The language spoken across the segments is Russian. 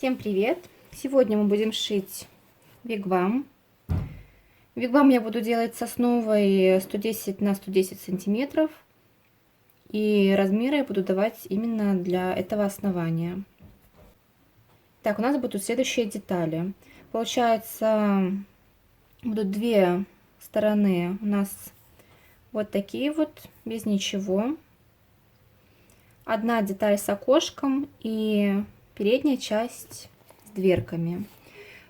Всем привет! Сегодня мы будем шить вигвам. Вигвам я буду делать с основой 110 на 110 сантиметров. И размеры я буду давать именно для этого основания. Так, у нас будут следующие детали. Получается, будут две стороны у нас вот такие вот, без ничего. Одна деталь с окошком и передняя часть с дверками.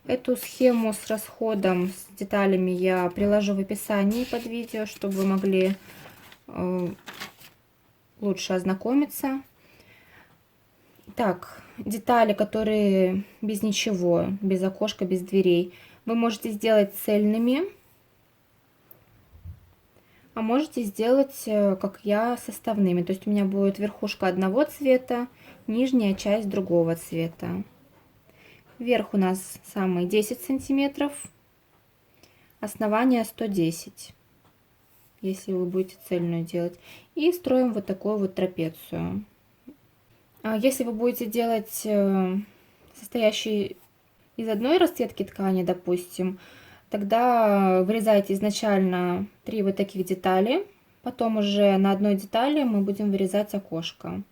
Эту схему с расходом, с деталями я приложу в описании под видео, чтобы вы могли лучше ознакомиться. Так, детали, которые без ничего, без окошка, без дверей, вы можете сделать цельными, а можете сделать, как я, составными. То есть у меня будет верхушка одного цвета, нижняя часть другого цвета. Верх у нас самый 10 сантиметров, основание 110, если вы будете цельную делать. И строим вот такую вот трапецию. Если вы будете делать состоящий из одной расцветки ткани, допустим, тогда вырезайте изначально 3 вот таких детали, потом уже на одной детали мы будем вырезать окошко.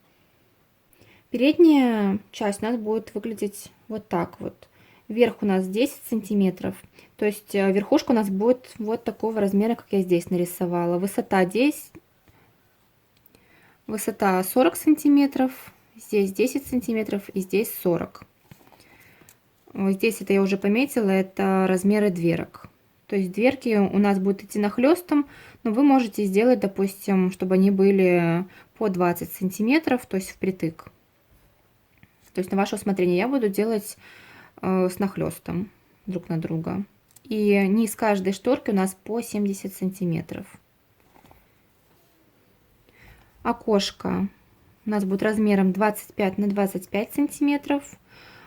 Передняя часть у нас будет выглядеть вот так вот. Верх у нас 10 сантиметров, то есть верхушка у нас будет вот такого размера, как я здесь нарисовала. Высота 10, высота 40 сантиметров, здесь 10 сантиметров и здесь 40. Здесь это я уже пометила, это размеры дверок. То есть дверки у нас будут идти нахлестом, но вы можете сделать, допустим, чтобы они были по 20 сантиметров, то есть впритык. То есть на ваше усмотрение. Я буду делать с нахлестом друг на друга. И низ каждой шторки у нас по 70 сантиметров. Окошко у нас будет размером 25 на 25 сантиметров.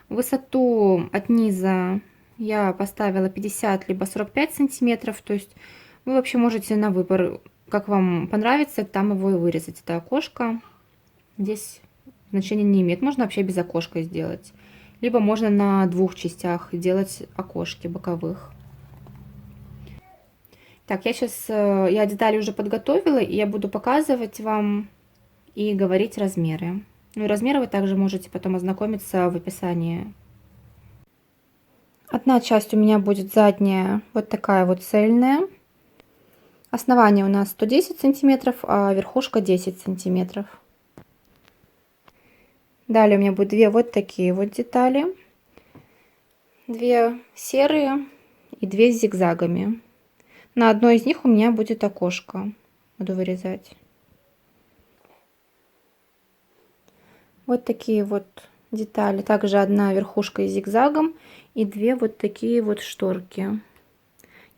Высоту от низа я поставила 50 либо 45 сантиметров. То есть вы вообще можете на выбор, как вам понравится, там его и вырезать. Это окошко. Здесь значения не имеет. Можно вообще без окошка сделать. Либо можно на 2 частях делать окошки боковых. Так, я детали уже подготовила, и я буду показывать вам и говорить размеры. Ну и размеры вы также можете потом ознакомиться в описании. Одна часть у меня будет задняя, вот такая вот цельная. Основание у нас 110 сантиметров, а верхушка 10 сантиметров. Далее у меня будет 2 вот такие вот детали. 2 серые и 2 с зигзагами. На одной из них у меня будет окошко. Буду вырезать. Вот такие вот детали. Также одна верхушка с зигзагом и 2 вот такие вот шторки.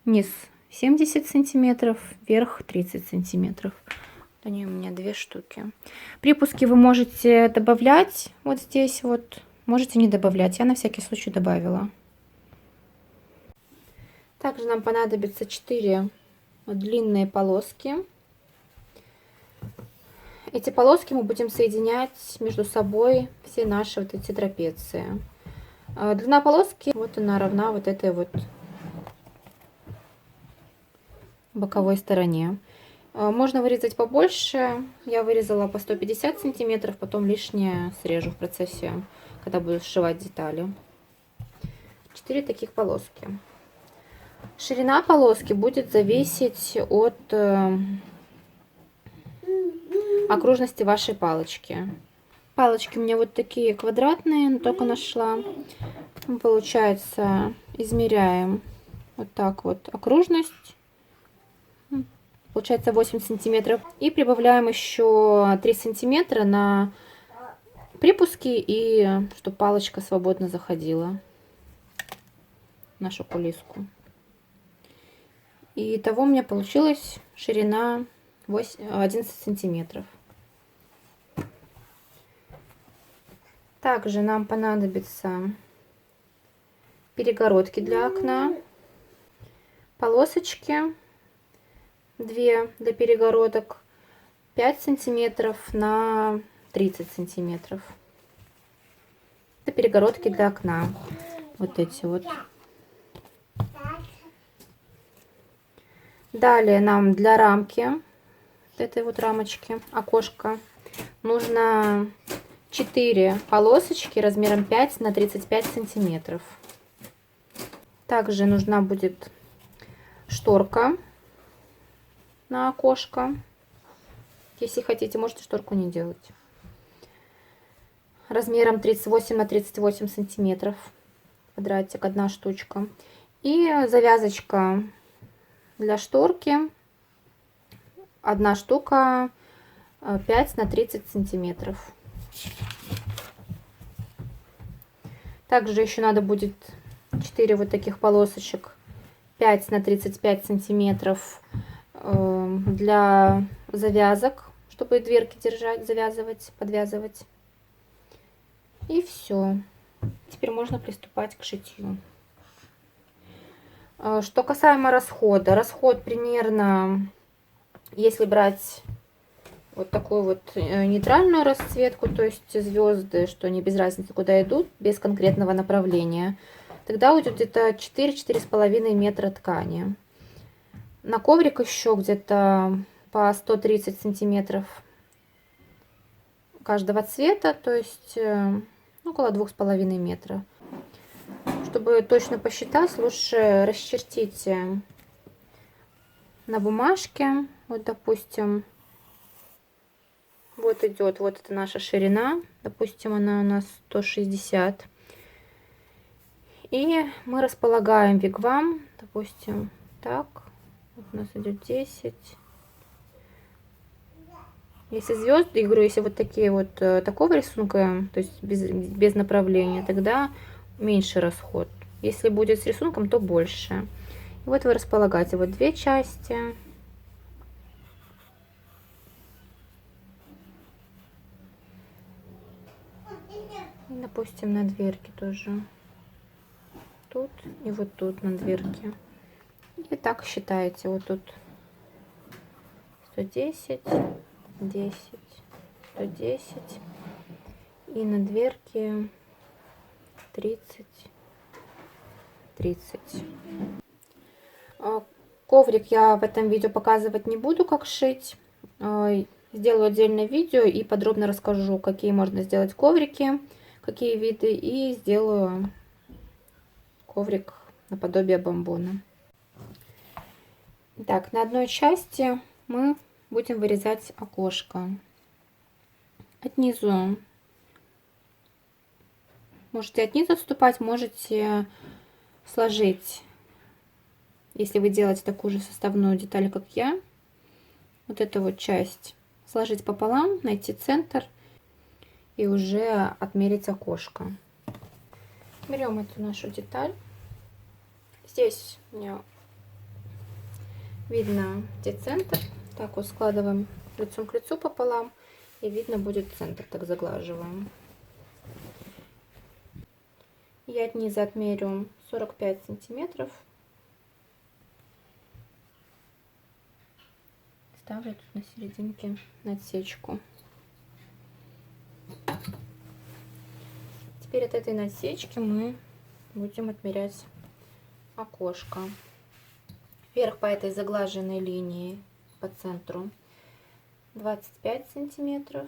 Низ 70 сантиметров, верх 30 сантиметров. Они у меня 2 штуки. Припуски вы можете добавлять вот здесь вот. Можете не добавлять. Я на всякий случай добавила. Также нам понадобится 4 длинные полоски. Эти полоски мы будем соединять между собой, все наши вот эти трапеции. Длина полоски, вот она равна вот этой вот боковой стороне. Можно вырезать побольше. Я вырезала по 150 сантиметров, потом лишнее срежу в процессе, когда буду сшивать детали. 4 таких полоски. Ширина полоски будет зависеть от окружности вашей палочки. Палочки у меня вот такие квадратные, но только нашла. Получается, измеряем вот так вот окружность. Получается 8 сантиметров. И прибавляем еще 3 сантиметра на припуски, и чтобы палочка свободно заходила в нашу кулиску. И итого у меня получилась ширина 11 сантиметров. Также нам понадобятся перегородки для окна, полосочки 2 для перегородок, 5 сантиметров на 30 сантиметров. Это перегородки для окна. Вот эти вот. Далее нам для рамки, вот этой вот рамочки, окошко, нужно 4 полосочки размером 5 на 35 сантиметров. Также нужна будет шторка на окошко. Если хотите, можете шторку не делать. Размером 38 на 38 сантиметров. Квадратик, одна штучка. И завязочка для шторки. Одна штука 5 на 30 сантиметров. Также еще надо будет 4 вот таких полосочек 5 на 35 сантиметров для завязок, чтобы дверки держать, завязывать, подвязывать. И все. Теперь можно приступать к шитью. Что касаемо расхода. Расход примерно, если брать вот такую вот нейтральную расцветку, то есть звезды, что они без разницы куда идут, без конкретного направления, тогда уйдет где-то 4-4,5 метра ткани. На коврик еще где-то по 130 сантиметров каждого цвета, то есть около 2,5 метра. Чтобы точно посчитать, лучше расчертите на бумажке. Вот, допустим, вот идет, вот это наша ширина, допустим, она у нас 160. И мы располагаем вигвам, допустим, так. Вот у нас идет 10. Если звезды, я говорю, если вот такие вот такого рисунка, то есть без направления, тогда меньше расход. Если будет с рисунком, то больше. И вот вы располагаете вот 2 части. И, допустим, на дверке тоже. Тут и вот тут на дверке. И так считаете. Вот тут 110, 10, 110. И на дверке 30, 30. Коврик я в этом видео показывать не буду, как шить. Сделаю отдельное видео и подробно расскажу, какие можно сделать коврики, какие виды, и сделаю коврик наподобие бомбона. Так, на одной части мы будем вырезать окошко. От низу можете от низу отступать, можете сложить, если вы делаете такую же составную деталь, как я, вот эту вот часть сложить пополам, найти центр и уже отмерить окошко. Берем эту нашу деталь. Здесь у меня видно, где центр. Так вот складываем лицом к лицу пополам, и видно будет центр. Так заглаживаем. Я от низа отмерю 45 сантиметров. Ставлю тут на серединке насечку. Теперь от этой насечки мы будем отмерять окошко. Вверх по этой заглаженной линии по центру 25 сантиметров.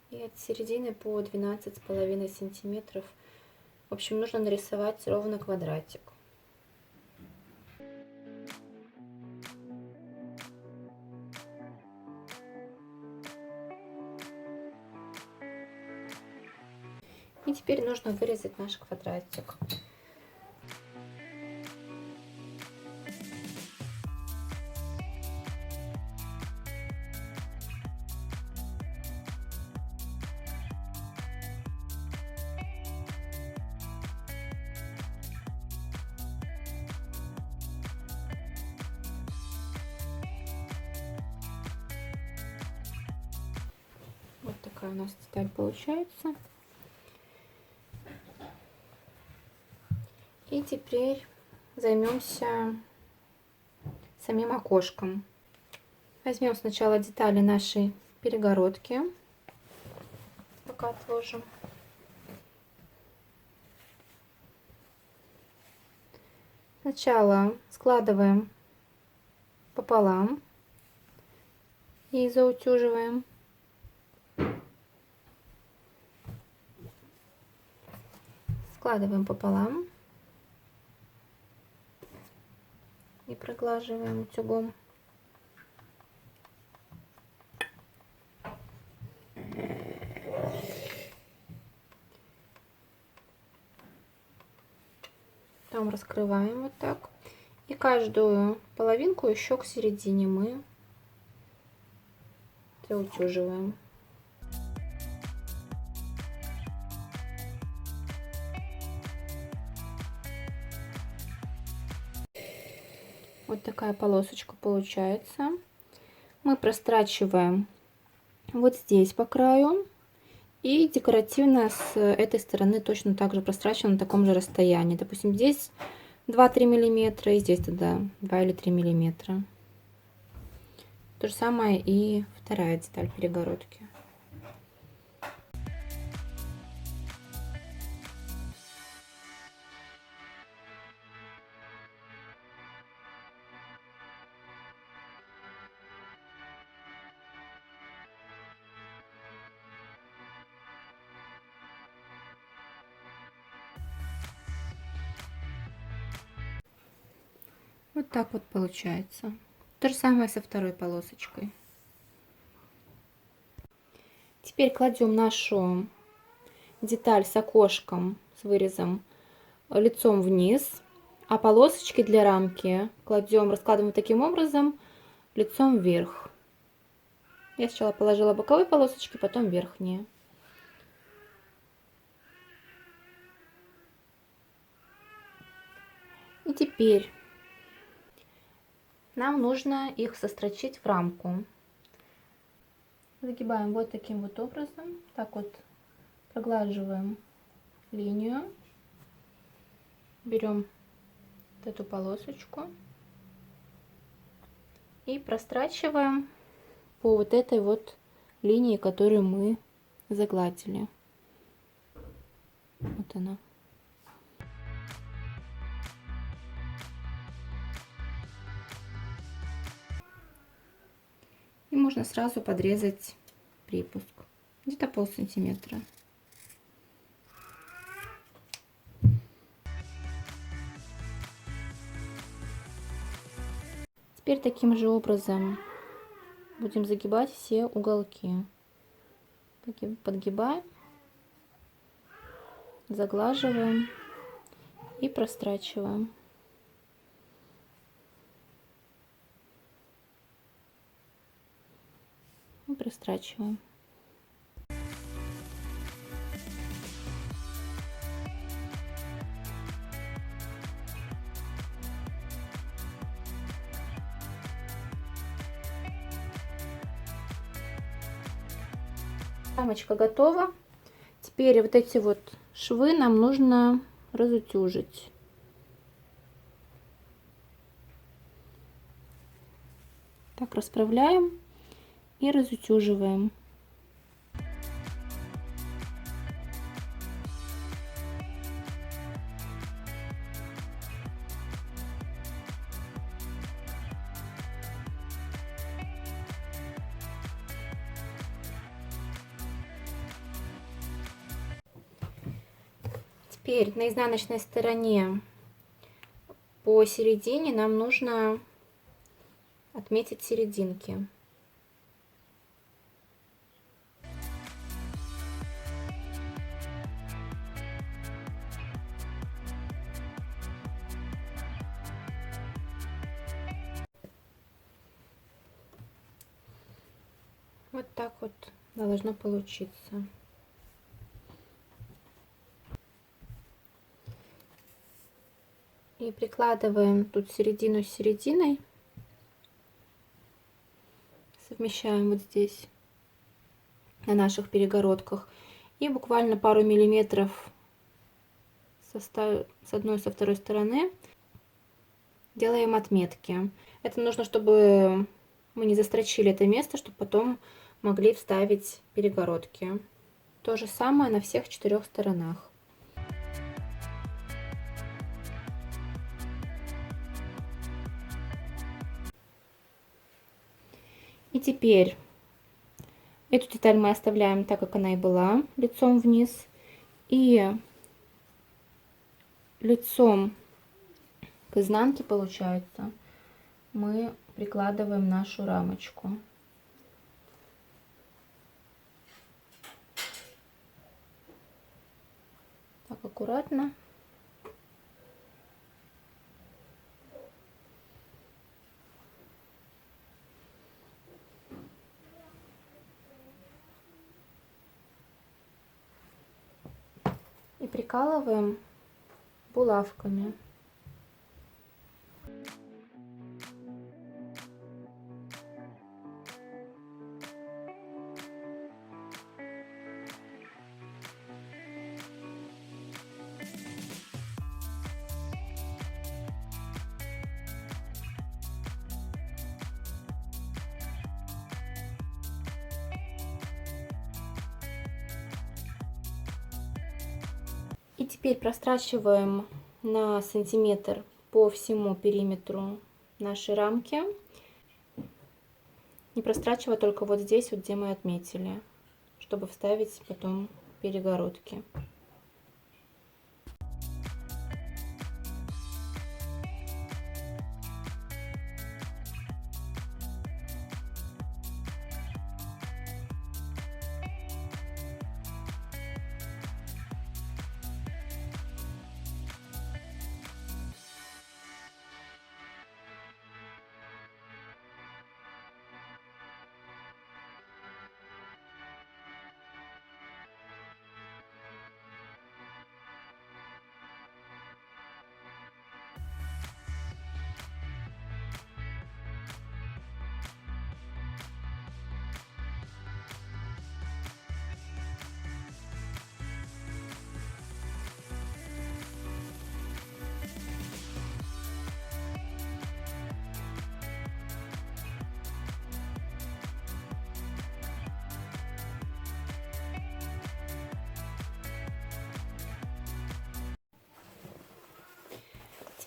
И от середины по 12,5 сантиметров. В общем, нужно нарисовать ровно квадратик. И теперь нужно вырезать наш квадратик. Вот такая у нас деталь получается. И теперь займемся самим окошком. Возьмем сначала детали нашей перегородки. пока отложим. Сначала складываем пополам и заутюживаем. Складываем пополам и проглаживаем утюгом. Потом раскрываем вот так. И каждую половинку еще к середине мы заутюживаем. Вот такая полосочка получается. Мы прострачиваем вот здесь по краю. И декоративно с этой стороны точно так же прострачиваем на таком же расстоянии. Допустим, здесь 2-3 миллиметра, и здесь тогда 2 или 3 миллиметра. То же самое и вторая деталь перегородки. Вот так вот получается. То же самое со второй полосочкой. Теперь кладем нашу деталь с окошком, с вырезом лицом вниз, а полосочки для рамки кладем, раскладываем таким образом лицом вверх. Я сначала положила боковые полосочки, потом верхние. И теперь нам нужно их сострочить в рамку. Загибаем вот таким вот образом. Так вот проглаживаем линию. Берем вот эту полосочку и прострачиваем по вот этой вот линии, которую мы загладили. Вот она. И можно сразу подрезать припуск, где-то полсантиметра. Теперь таким же образом будем загибать все уголки. Подгибаем, заглаживаем и прострачиваем. И прострачиваем. Рамочка готова. Теперь вот эти вот швы нам нужно разутюжить. Так расправляем и разутюживаем. Теперь на изнаночной стороне посередине нам нужно отметить серединки. Вот так вот должно получиться. И прикладываем тут середину с серединой. Совмещаем вот здесь, на наших перегородках. И буквально пару миллиметров с одной и со второй стороны делаем отметки. Это нужно, чтобы мы не застрочили это место, чтобы потом могли вставить перегородки. То же самое на всех 4 сторонах. И теперь эту деталь мы оставляем так, как она и была, лицом вниз. И лицом к изнанке, получается, мы прикладываем нашу рамочку. Так, аккуратно. И прикалываем булавками. И теперь прострачиваем на сантиметр по всему периметру нашей рамки. Не прострачивая только вот здесь, вот где мы отметили, чтобы вставить потом перегородки.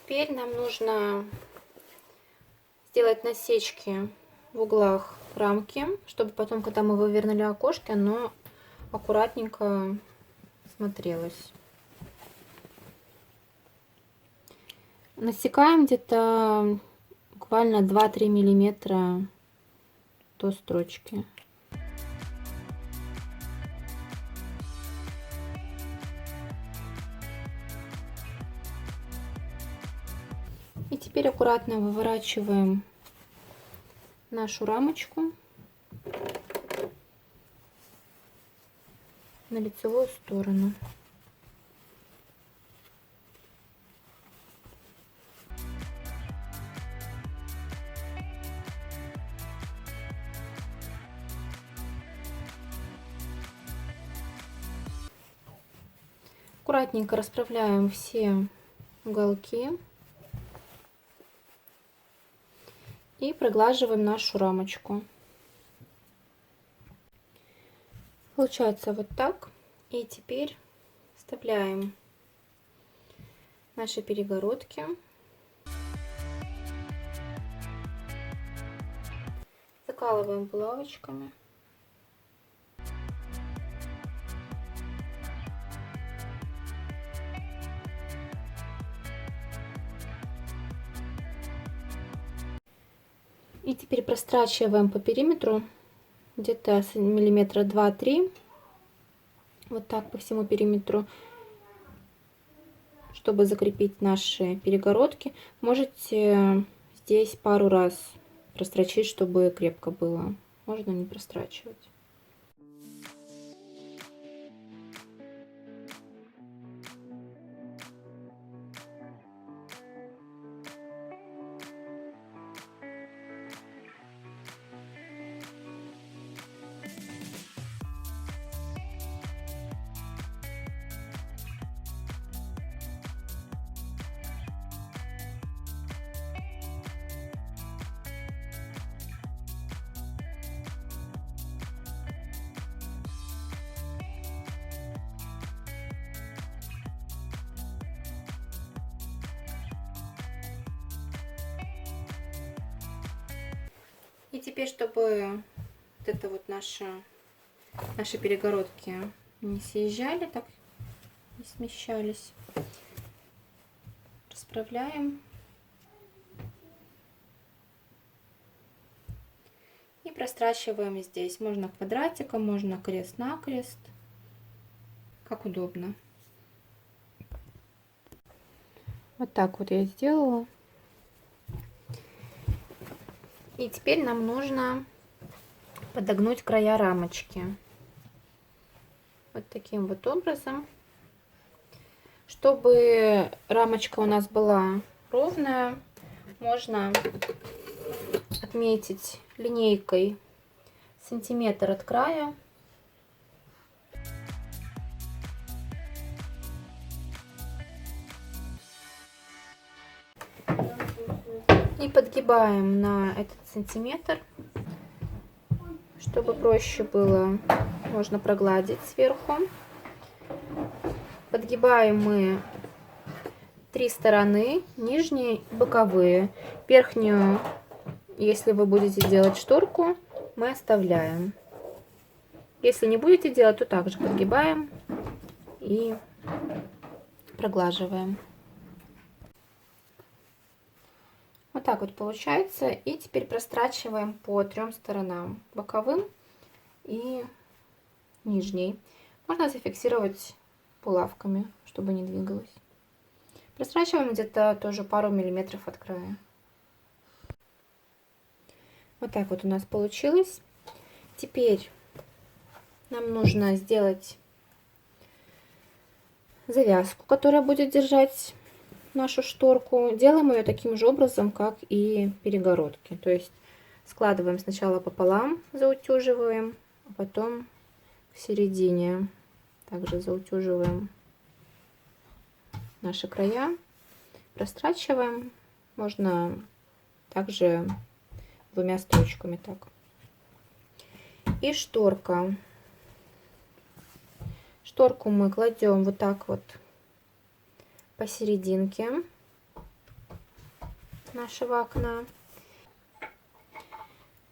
Теперь нам нужно сделать насечки в углах рамки, чтобы потом, когда мы вывернули окошки, оно аккуратненько смотрелось. Насекаем где-то буквально 2-3 миллиметра до строчки. И теперь аккуратно выворачиваем нашу рамочку на лицевую сторону. Аккуратненько расправляем все уголки и проглаживаем нашу рамочку. Получается вот так. И теперь вставляем наши перегородки. Закалываем булавочками. И теперь прострачиваем по периметру где-то миллиметра 2-3, вот так по всему периметру, чтобы закрепить наши перегородки. Можете здесь пару раз прострочить, чтобы крепко было. Можно не прострачивать. И теперь, чтобы вот это вот наши перегородки не съезжали, так не смещались, расправляем и прострачиваем здесь. Можно квадратиком, можно крест-накрест, как удобно. Вот так вот я сделала. И теперь нам нужно подогнуть края рамочки. Вот таким вот образом. Чтобы рамочка у нас была ровная, можно отметить линейкой сантиметр от края. И подгибаем на этот сантиметр, чтобы проще было, можно прогладить сверху. Подгибаем мы 3 стороны, нижние и боковые. Верхнюю, если вы будете делать шторку, мы оставляем. Если не будете делать, то также подгибаем и проглаживаем. Вот так вот получается. И теперь прострачиваем по 3 сторонам, боковым и нижней. Можно зафиксировать булавками, чтобы не двигалось. Прострачиваем где-то тоже пару миллиметров от края. Вот так вот у нас получилось. Теперь нам нужно сделать завязку, которая будет держать нашу шторку. Делаем ее таким же образом, как и перегородки. То есть складываем сначала пополам, заутюживаем, а потом в середине также заутюживаем наши края, прострачиваем. Можно также 2 строчками так. И шторка. Шторку мы кладем вот так вот посерединке нашего окна.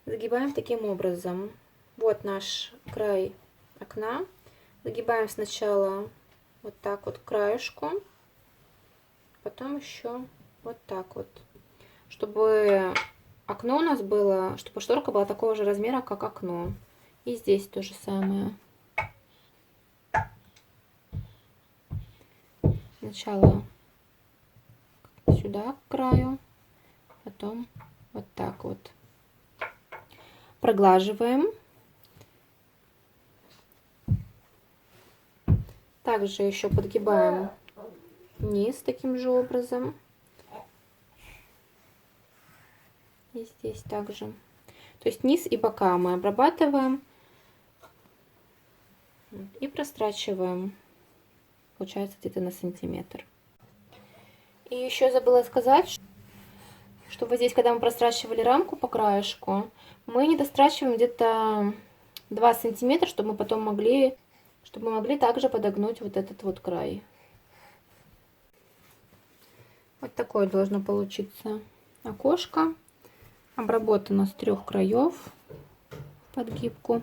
Загибаем таким образом. Вот наш край окна. Загибаем сначала вот так вот к краешку, потом еще вот так вот, чтобы окно у нас было, чтобы шторка была такого же размера, как окно. И здесь то же самое. Сначала сюда к краю, потом вот так вот. Проглаживаем. Также еще подгибаем низ таким же образом. И здесь также. То есть низ и бока мы обрабатываем и прострачиваем. Получается где-то на сантиметр. И еще забыла сказать, что вот здесь, когда мы прострачивали рамку по краешку, мы не дострачиваем где-то 2 сантиметра, чтобы мы потом могли также подогнуть вот этот вот край. Вот такое должно получиться окошко. Обработано с 3 краев подгибку.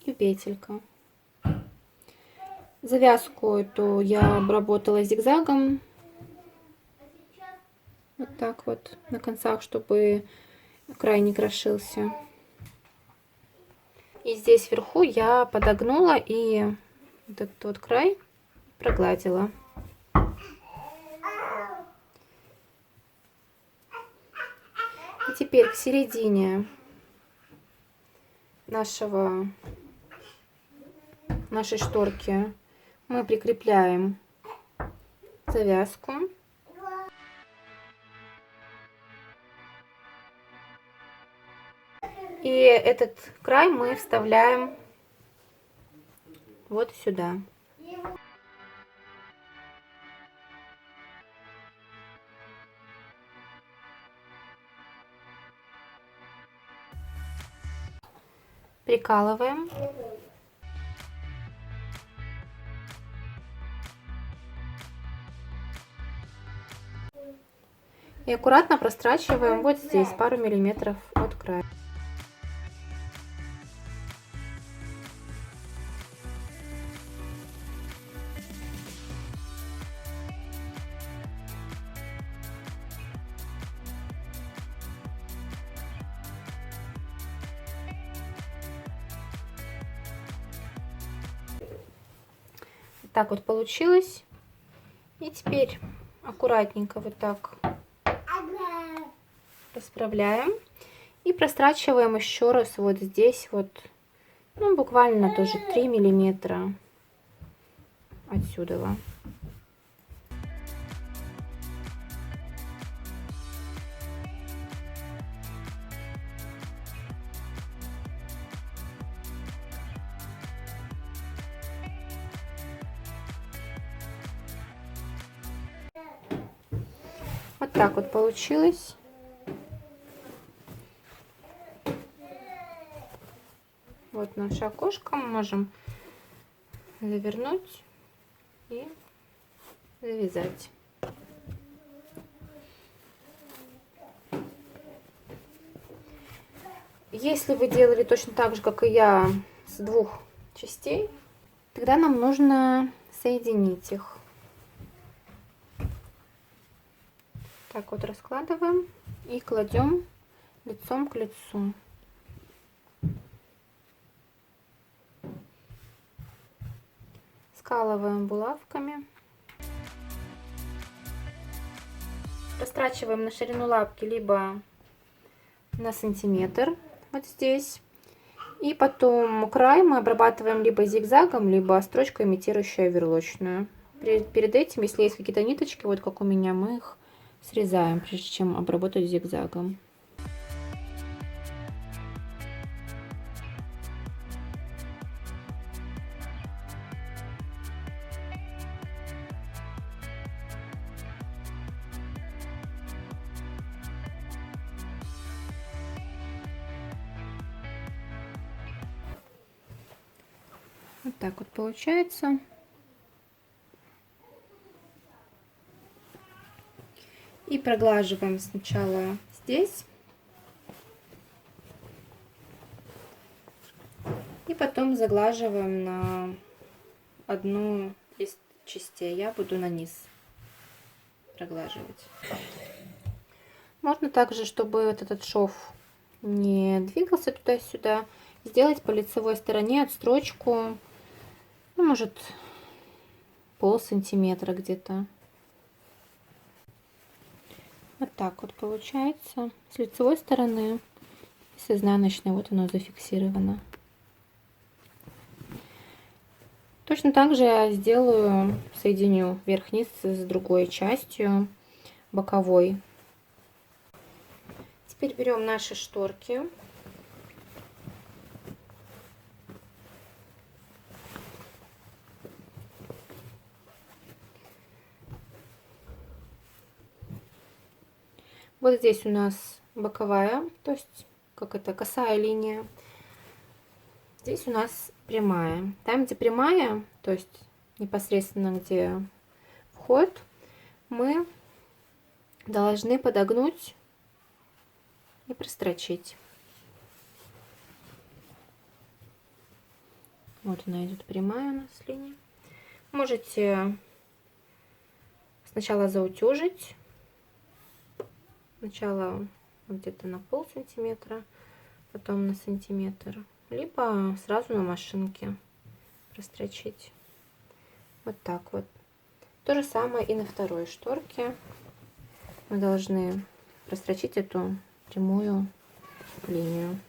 И петелька. Завязку эту я обработала зигзагом. Вот так вот на концах, чтобы край не крошился. И здесь вверху я подогнула и вот этот вот край прогладила. И теперь к середине нашей шторки мы прикрепляем завязку. И этот край мы вставляем вот сюда. Прикалываем. И аккуратно прострачиваем вот здесь пару миллиметров от края. Так вот получилось. И теперь аккуратненько вот так расправляем и прострачиваем еще раз вот здесь вот, ну буквально тоже 3 миллиметра отсюда. Вот так вот получилось. Вот наше окошко, мы можем завернуть и завязать. Если вы делали точно так же, как и я, с двух частей, тогда нам нужно соединить их. Так вот раскладываем и кладем лицом к лицу. Скалываем булавками. Растрачиваем на ширину лапки либо на сантиметр, вот здесь. И потом край мы обрабатываем либо зигзагом, либо строчкой, имитирующей оверлочную. Перед этим, если есть какие-то ниточки, вот как у меня, мы их срезаем, прежде чем обработать зигзагом. Вот так вот получается. И проглаживаем сначала здесь. И потом заглаживаем на одну из частей. Я буду на низ проглаживать. Можно также, чтобы вот этот шов не двигался туда-сюда, сделать по лицевой стороне отстрочку, ну, может, полсантиметра где-то. Вот так вот получается с лицевой стороны, с изнаночной. Вот оно зафиксировано. Точно так же я сделаю, соединю верх-низ с другой частью боковой. Теперь берем наши шторки. Вот здесь у нас боковая, то есть как это, косая линия. Здесь у нас прямая. Там, где прямая, то есть непосредственно где вход, мы должны подогнуть и прострочить. Вот она идет прямая у нас линия. Можете сначала заутюжить. Сначала где-то на полсантиметра, потом на сантиметр, либо сразу на машинке прострочить. Вот так вот. То же самое и на второй шторке. Мы должны прострочить эту прямую линию,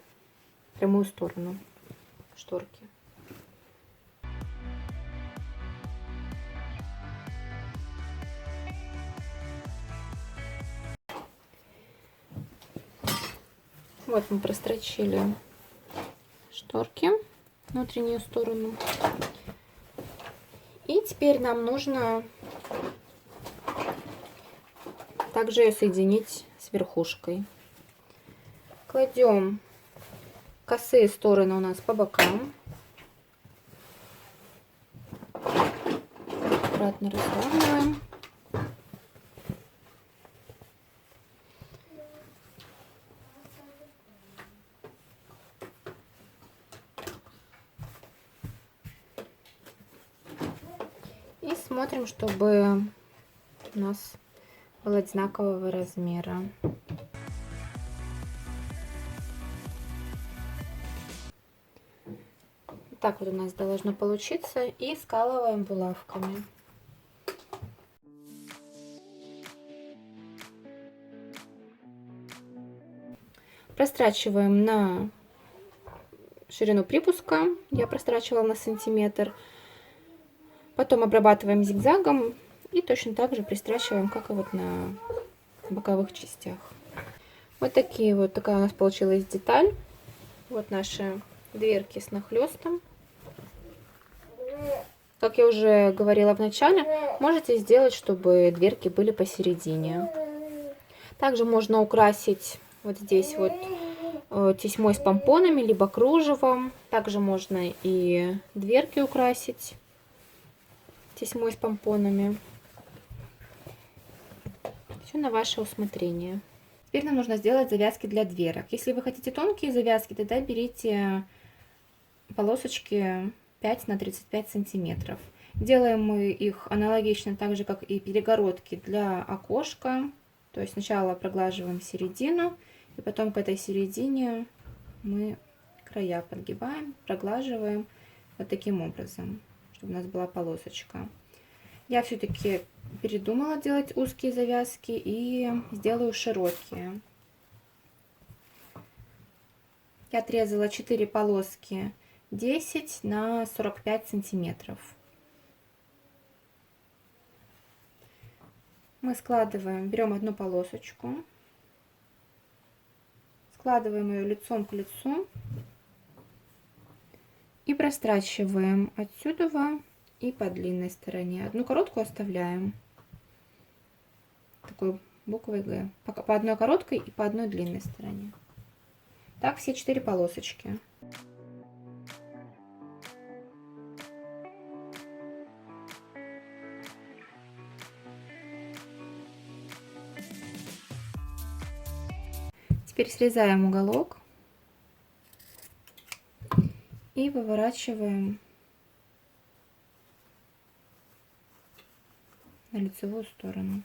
прямую сторону шторки. Вот мы прострочили шторки, внутреннюю сторону. И теперь нам нужно также ее соединить с верхушкой. Кладем косые стороны у нас по бокам. Аккуратно разравниваем. смотрим, чтобы у нас было одинакового размера. Так вот у нас должно получиться. И скалываем булавками. Прострачиваем на ширину припуска. Я прострачивала на сантиметр. Потом обрабатываем зигзагом. И точно так же пристрачиваем, как и вот на боковых частях. Вот такая у нас получилась деталь. Вот наши дверки с нахлестом. Как я уже говорила в начале, можете сделать, чтобы дверки были посередине. Также можно украсить вот здесь вот тесьмой с помпонами, либо кружевом. Также можно и дверки украсить тесьмой с помпонами. Все на ваше усмотрение. Теперь нам нужно сделать завязки для дверок. Если вы хотите тонкие завязки, тогда берите полосочки 5 на 35 сантиметров. Делаем мы их аналогично, так же как и перегородки для окошка. То есть сначала проглаживаем середину, и потом к этой середине мы края подгибаем, проглаживаем вот таким образом, чтобы у нас была полосочка. Я все-таки передумала делать узкие завязки и сделаю широкие. Я отрезала 4 полоски 10 на 45 сантиметров. Мы складываем, берем одну полосочку, складываем ее лицом к лицу и прострачиваем отсюда и по длинной стороне. Одну короткую оставляем такой буквой Г. По одной короткой и по одной длинной стороне. Так все 4 полосочки. Теперь срезаем уголок и выворачиваем на лицевую сторону.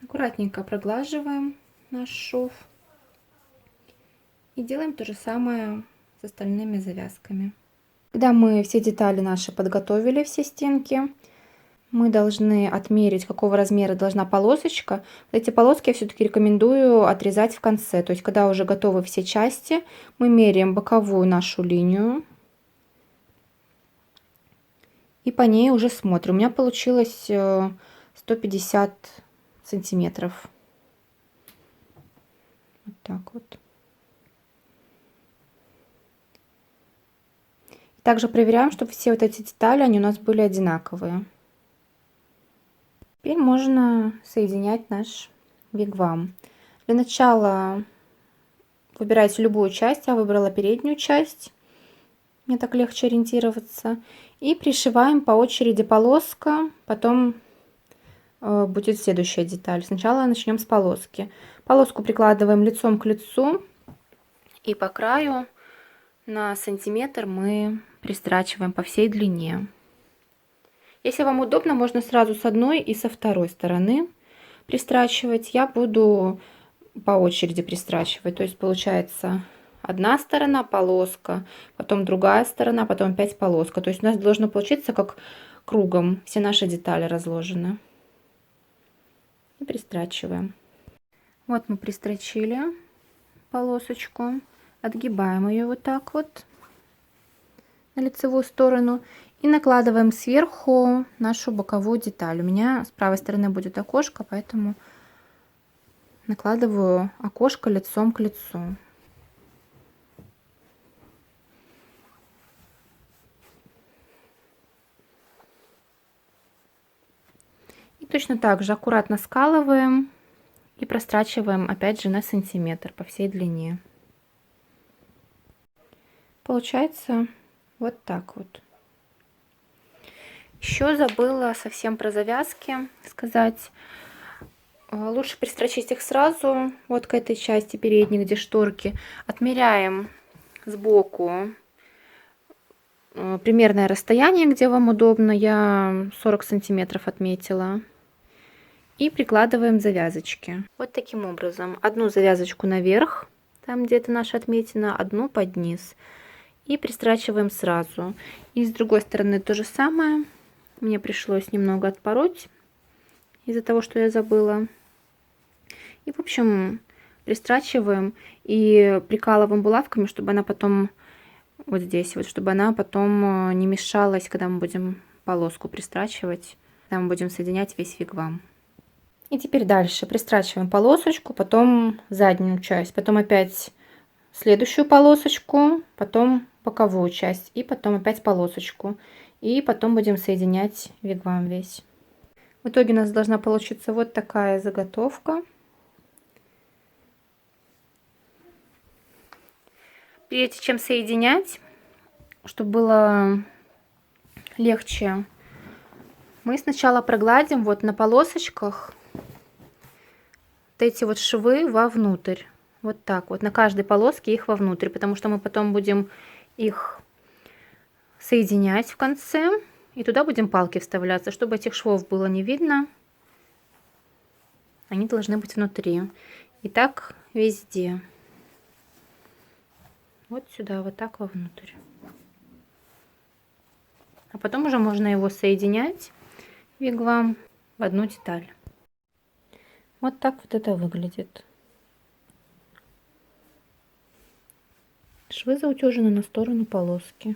Аккуратненько проглаживаем наш шов и делаем то же самое с остальными завязками. Когда мы все детали наши подготовили, все стенки, мы должны отмерить, какого размера должна полосочка. Эти полоски я все-таки рекомендую отрезать в конце. То есть, когда уже готовы все части, мы меряем боковую нашу линию. И по ней уже смотрим. У меня получилось 150 сантиметров. Вот так вот. Также проверяем, чтобы все вот эти детали, они у нас были одинаковые. Теперь можно соединять наш вигвам. Для начала выбирайте любую часть. Я выбрала переднюю часть. Мне так легче ориентироваться. И пришиваем по очереди полоска. Потом будет следующая деталь. Сначала начнем с полоски. Полоску прикладываем лицом к лицу. И по краю на сантиметр мы пристрачиваем по всей длине. Если вам удобно, можно сразу с одной и со второй стороны пристрачивать. Я буду по очереди пристрачивать. То есть получается одна сторона полоска, потом другая сторона, потом опять полоска. То есть у нас должно получиться как кругом. Все наши детали разложены. И пристрачиваем. Вот мы пристрочили полосочку. Отгибаем ее вот так вот на лицевую сторону и накладываем сверху нашу боковую деталь. У меня с правой стороны будет окошко, поэтому накладываю окошко лицом к лицу. И точно так же аккуратно скалываем и прострачиваем опять же на сантиметр по всей длине. Получается вот так вот. Еще забыла совсем про завязки сказать. Лучше пристрочить их сразу, вот к этой части передней, где шторки. Отмеряем сбоку примерное расстояние, где вам удобно. Я 40 сантиметров отметила. И прикладываем завязочки. Вот таким образом. Одну завязочку наверх, там где это наша отметина, одну под низ. И пристрачиваем сразу. И с другой стороны то же самое. Мне пришлось немного отпороть из-за того, что я забыла. И, в общем, пристрачиваем и прикалываем булавками, чтобы она потом, вот здесь вот, чтобы она потом не мешалась, когда мы будем полоску пристрачивать, когда мы будем соединять весь вигвам. И теперь дальше пристрачиваем полосочку, потом заднюю часть, потом опять следующую полосочку, потом боковую часть и потом опять полосочку. И потом будем соединять вигвам весь. В итоге у нас должна получиться вот такая заготовка. Прежде чем соединять, чтобы было легче, мы сначала прогладим вот на полосочках эти вот швы вовнутрь. Вот так вот, на каждой полоске их вовнутрь, потому что мы потом будем их соединять в конце. И туда будем палки вставляться, чтобы этих швов было не видно. Они должны быть внутри. И так везде. Вот сюда, вот так вовнутрь. А потом уже можно его соединять, вигвам, в одну деталь. Вот так вот это выглядит. Швы заутюжены на сторону полоски.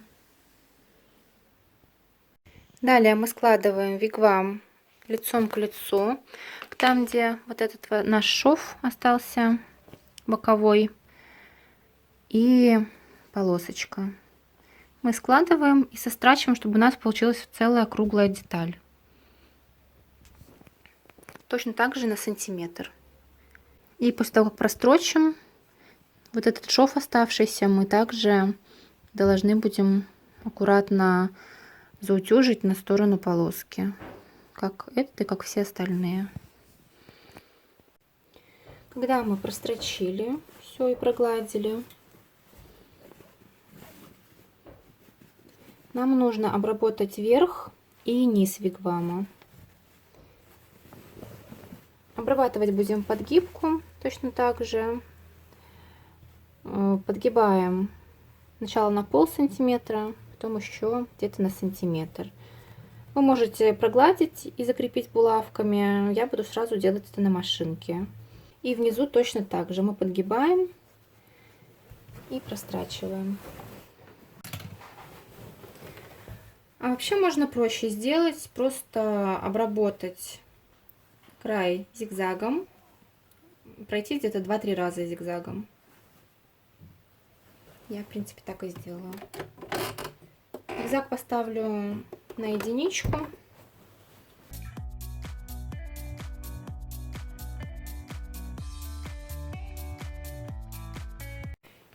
Далее мы складываем вигвам лицом к лицу, там где вот этот наш шов остался боковой и полосочка. Мы складываем и сострачиваем, чтобы у нас получилась целая круглая деталь. Точно так же на сантиметр. И после того, как прострочим, вот этот шов оставшийся мы также должны будем аккуратно заутюжить на сторону полоски, как этот и как все остальные. Когда мы прострочили все и прогладили, нам нужно обработать верх и низ вигвама. Обрабатывать будем подгибку точно так же. Подгибаем сначала на полсантиметра, потом еще где-то на сантиметр. Вы можете прогладить и закрепить булавками. Я буду сразу делать это на машинке. И внизу точно так же мы подгибаем и прострачиваем. А вообще можно проще сделать, просто обработать край зигзагом, пройти где-то 2-3 раза зигзагом. Я, в принципе, так и сделала. Зигзаг поставлю на единичку.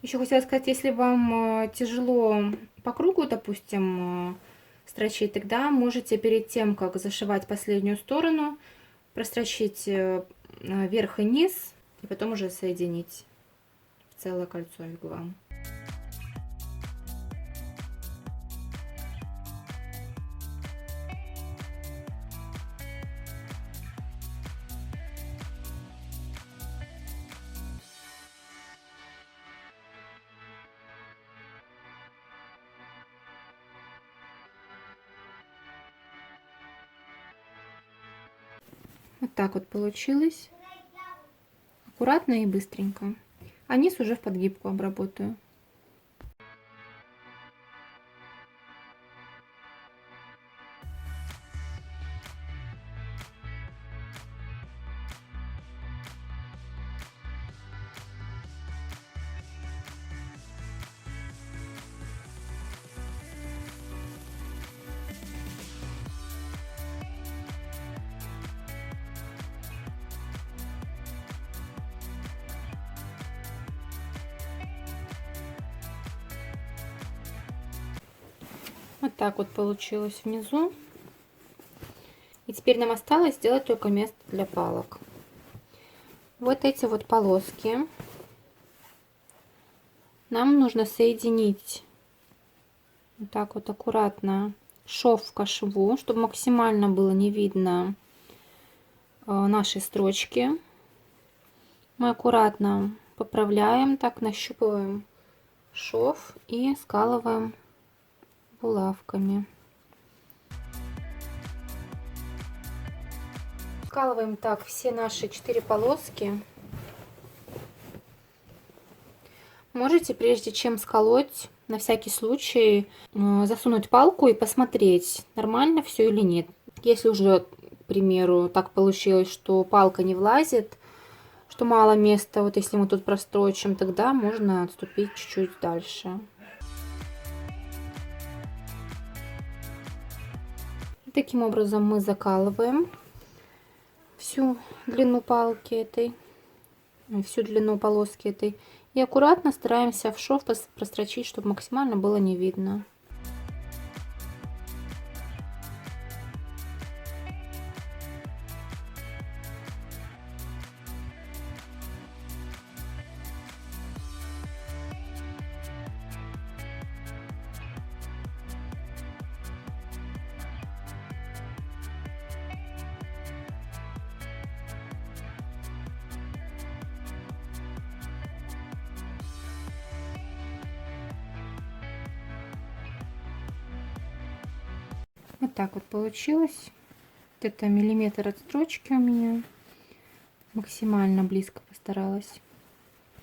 Еще хотела сказать, если вам тяжело по кругу, допустим, строчить, тогда можете перед тем, как зашивать последнюю сторону, прострочить верх и низ, и потом уже соединить в целое кольцо вигвам. Вот так вот получилось. Аккуратно и быстренько. А низ уже в подгибку обработаю. Вот так вот получилось внизу. И теперь нам осталось сделать только место для палок. Вот эти вот полоски нам нужно соединить вот так вот аккуратно шов к шву, чтобы максимально было не видно нашей строчки. Мы аккуратно поправляем, так нащупываем шов и скалываем булавками. Скалываем так все наши 4 полоски. Можете, прежде чем сколоть, на всякий случай засунуть палку и посмотреть, нормально все или нет. Если уже, к примеру, так получилось, что палка не влазит, что мало места, вот если мы тут прострочим, тогда можно отступить чуть-чуть дальше. Таким образом мы закалываем всю длину палки этой, всю длину полоски этой. И аккуратно стараемся в шов прострочить, чтобы максимально было не видно. Вот так вот получилось. Где-то миллиметр от строчки у меня. Максимально близко постаралась.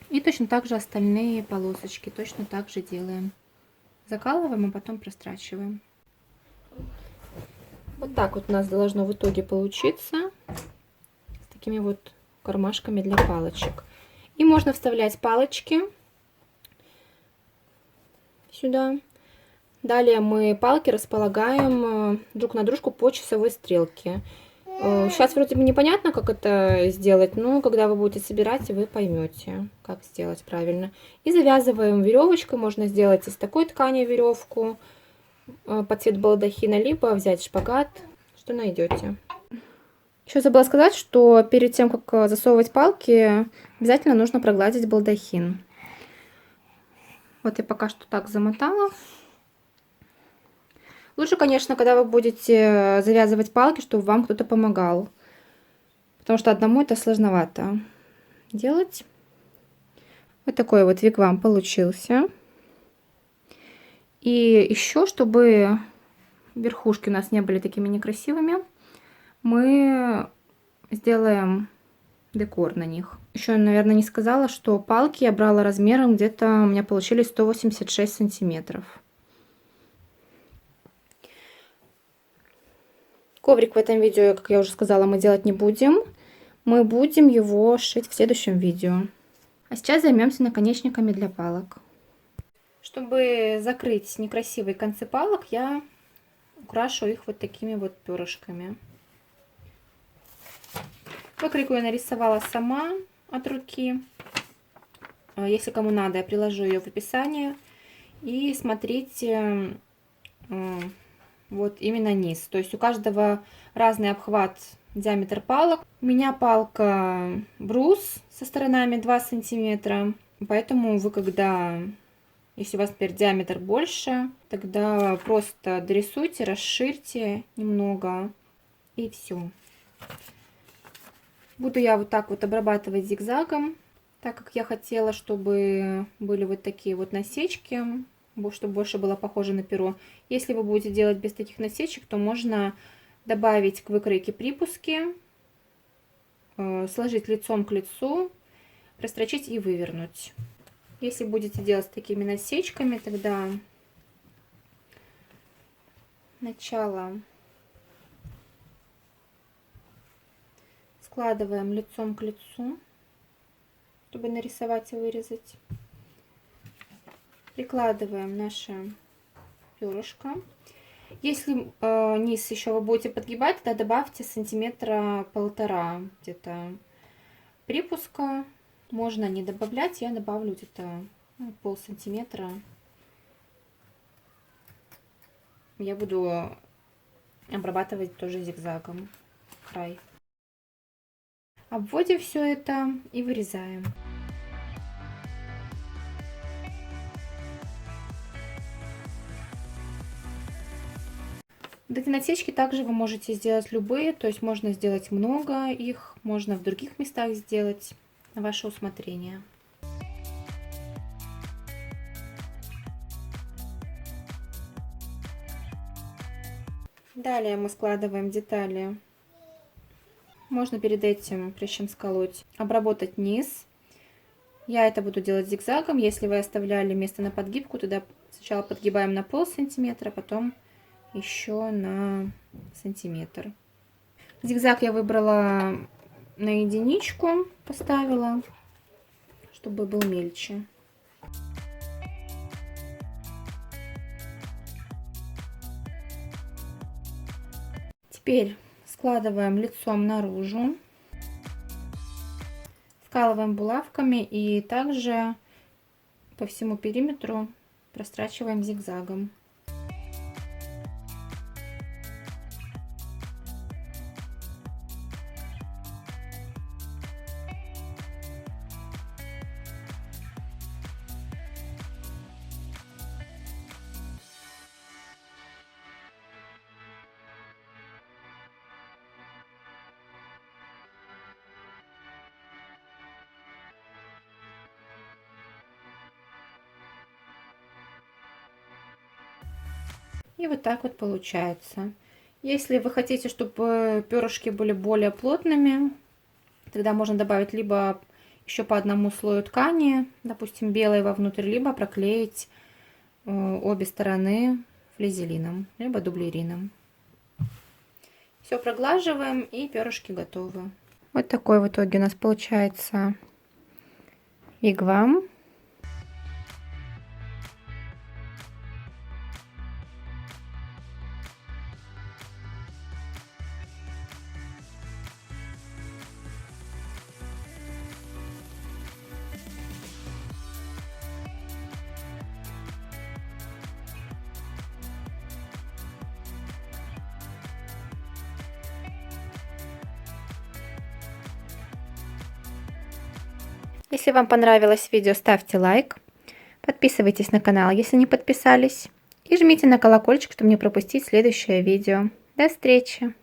И точно так же остальные полосочки. Точно так же делаем. Закалываем, а потом прострачиваем. Вот так вот у нас должно в итоге получиться. С такими вот кармашками для палочек. И можно вставлять палочки сюда. Далее мы палки располагаем друг на дружку по часовой стрелке. Сейчас вроде бы непонятно, как это сделать, но когда вы будете собирать, вы поймете, как сделать правильно. И завязываем веревочкой. Можно сделать из такой ткани веревку под цвет балдахина, либо взять шпагат, что найдете. Еще забыла сказать, что перед тем, как засовывать палки, обязательно нужно прогладить балдахин. Вот я пока что так замотала. Лучше, конечно, когда вы будете завязывать палки, чтобы вам кто-то помогал. Потому что одному это сложновато делать. Вот такой вот вигвам получился. И еще, чтобы верхушки у нас не были такими некрасивыми, мы сделаем декор на них. Еще, наверное, не сказала, что палки я брала размером где-то у меня получились 186 сантиметров. Коврик в этом видео, как я уже сказала, мы делать не будем. Мы будем его шить в следующем видео. А сейчас займемся наконечниками для палок. Чтобы закрыть некрасивые концы палок, я украшу их вот такими вот перышками. Выкройку я нарисовала сама от руки. Если кому надо, я приложу ее в описании. И смотрите, вот именно низ. То есть у каждого разный обхват, диаметр палок. У меня палка брус со сторонами 2 сантиметра. Поэтому вы когда, если у вас теперь диаметр больше, тогда просто дорисуйте, расширьте немного и все. Буду я вот так вот обрабатывать зигзагом, так как я хотела, чтобы были вот такие вот насечки, чтобы больше было похоже на перо. Если вы будете делать без таких насечек, то можно добавить к выкройке припуски, сложить лицом к лицу, прострочить и вывернуть. Если будете делать с такими насечками, тогда сначала складываем лицом к лицу, чтобы нарисовать и вырезать. Прикладываем наше перышко. Если низ еще вы будете подгибать, тогда добавьте сантиметра 1,5 где-то припуска. Можно не добавлять, я добавлю где-то полсантиметра. Я буду обрабатывать тоже зигзагом край. Обводим все это и вырезаем. Вот эти насечки также вы можете сделать любые, то есть можно сделать много их, можно в других местах сделать, на ваше усмотрение. Далее мы складываем детали. Можно перед этим, прежде чем сколоть, обработать низ. Я это буду делать зигзагом. Если вы оставляли место на подгибку, тогда сначала подгибаем на полсантиметра, потом еще на сантиметр. Зигзаг я выбрала на единичку, поставила, чтобы был мельче. Теперь складываем лицом наружу, вкалываем булавками и также по всему периметру прострачиваем зигзагом. И вот так вот получается. Если вы хотите, чтобы перышки были более плотными, тогда можно добавить либо еще по одному слою ткани, допустим, белой вовнутрь, либо проклеить обе стороны флизелином, либо дублерином. Все проглаживаем, и перышки готовы. Вот такой в итоге у нас получается вигвам. Если вам понравилось видео, ставьте лайк, подписывайтесь на канал, если не подписались, и жмите на колокольчик, чтобы не пропустить следующее видео. До встречи!